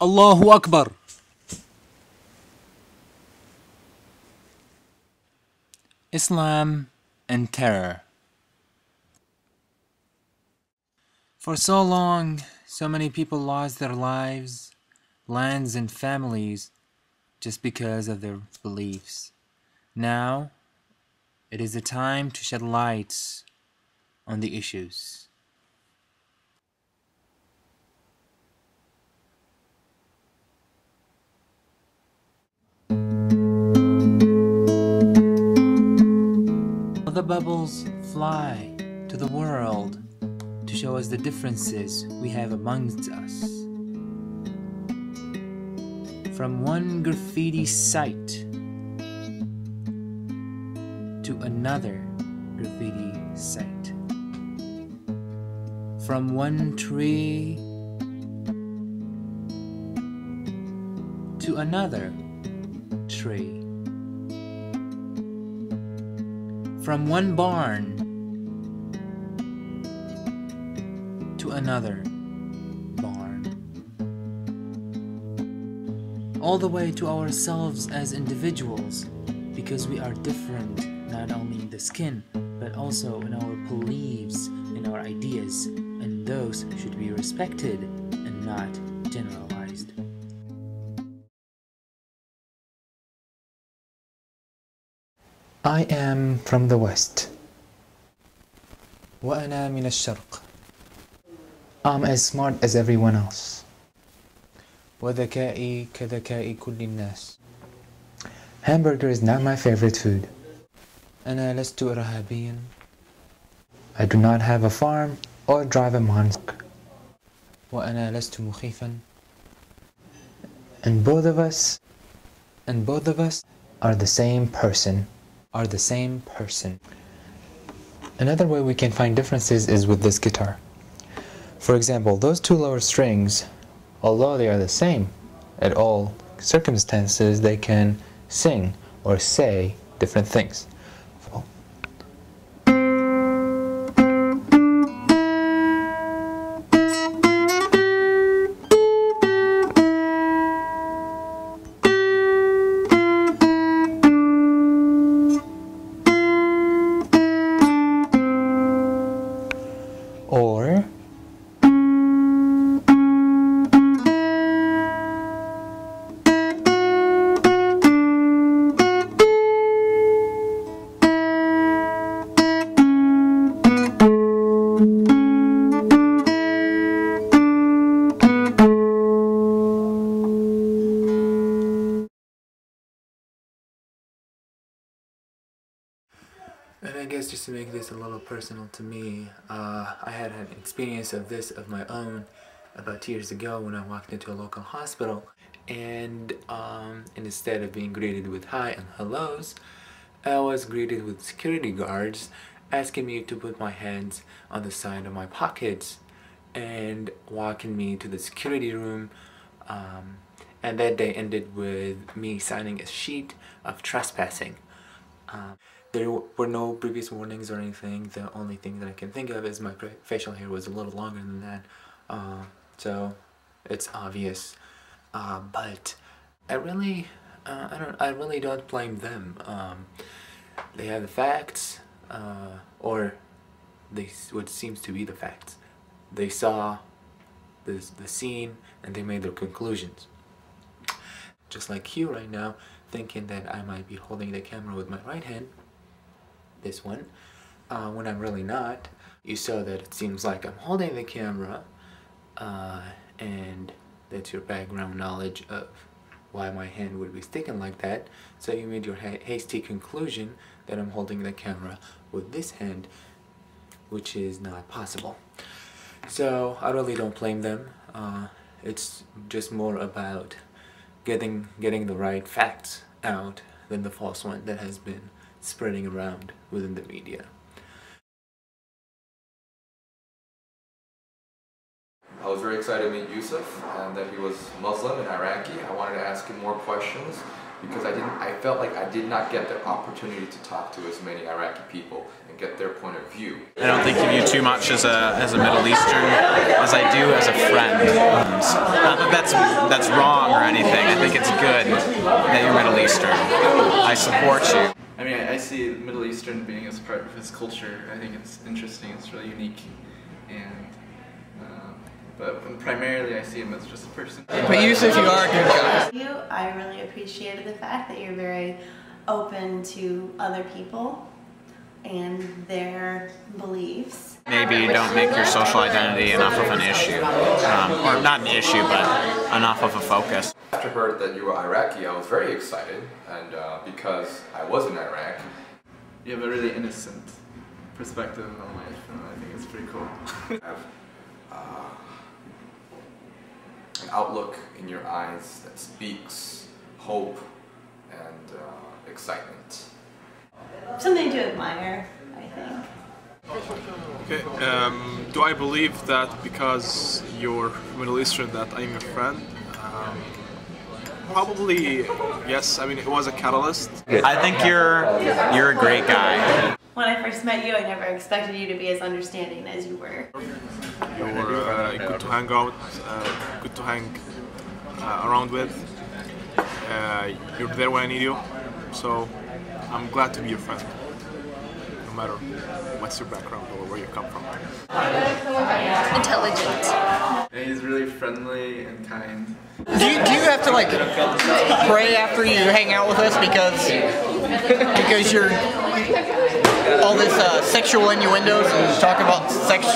Allahu Akbar. Islam and terror. For so long, so many people lost their lives, lands and families just because of their beliefs. Now, it is the time to shed light on the issues. The bubbles fly to the world to show us the differences we have amongst us. From one graffiti site to another graffiti site. From one tree to another tree. From one barn to another barn. All the way to ourselves as individuals, because we are different not only in the skin, but also in our beliefs, in our ideas, and those should be respected and not generalized. I am from the West. وأنا من الشرق. I'm as smart as everyone else. وذكائي كذكاء كل الناس. Hamburger is not my favorite food. أنا لست إرهابيا. I do not have a farm or drive a monster. وأنا لست مخيفا. And both of us are the same person. Another way we can find differences is with this guitar. For example, those two lower strings, although they are the same, at all circumstances they can sing or say different things. Or And I guess just to make this a little personal to me, I had an experience of this of my own about 2 years ago when I walked into a local hospital, and instead of being greeted with hi and hellos, I was greeted with security guards asking me to put my hands on the side of my pockets and walking me to the security room, and that day ended with me signing a sheet of trespassing. There were no previous warnings or anything. The only thing that I can think of is my facial hair was a little longer than that, so it's obvious. But I really don't blame them. They have the facts, or what seems to be the facts. They saw the scene and they made their conclusions. Just like you right now, thinking that I might be holding the camera with my right hand, this one, when I'm really not. You saw that it seems like I'm holding the camera, and that's your background knowledge of why my hand would be sticking like that, so you made your hasty conclusion that I'm holding the camera with this hand, which is not possible. So I really don't blame them. It's just more about getting the right facts out than the false one that has been spreading around within the media. I was very excited to meet Yusuf and that he was Muslim and Iraqi. I wanted to ask him more questions because I felt like I did not get the opportunity to talk to as many Iraqi people and get their point of view. I don't think of you too much as a Middle Eastern as I do as a friend. Not that that's wrong or anything. I think it's good that you're Middle Eastern. I support you. I mean, I see Middle Eastern being as part of his culture. I think it's interesting, it's really unique, and but primarily I see him as just a person. But you said you are a good guy. I really appreciated the fact that you're very open to other people and their beliefs. Maybe you don't make your social identity enough of an issue, or not an issue, but enough of a focus. After I heard that you were Iraqi, I was very excited, and because I was in Iraq. You have a really innocent perspective on life, and I think it's pretty cool. Have an outlook in your eyes that speaks hope and excitement. Something to admire, I think. Okay, do I believe that because you're Middle Eastern that I'm your friend? Probably yes. I mean, it was a catalyst. I think you're a great guy. When I first met you, I never expected you to be as understanding as you were. You're good to hang out, good to hang around with. You're there when I need you, so I'm glad to be your friend, no matter what's your background or where you come from. Intelligent. And he's really friendly and kind. Do you have to like pray after you hang out with us because you're all this sexual innuendos and talk about sex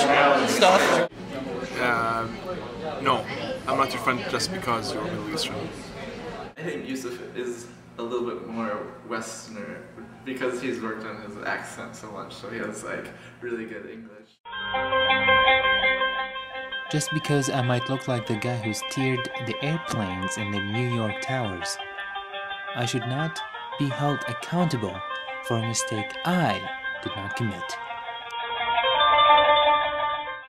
stuff? No, I'm not your friend just because you're Middle Eastern. I think Yusuf is a little bit more Westerner because he's worked on his accent so much, so he has like really good English. Just because I might look like the guy who steered the airplanes in the New York towers, I should not be held accountable for a mistake I did not commit.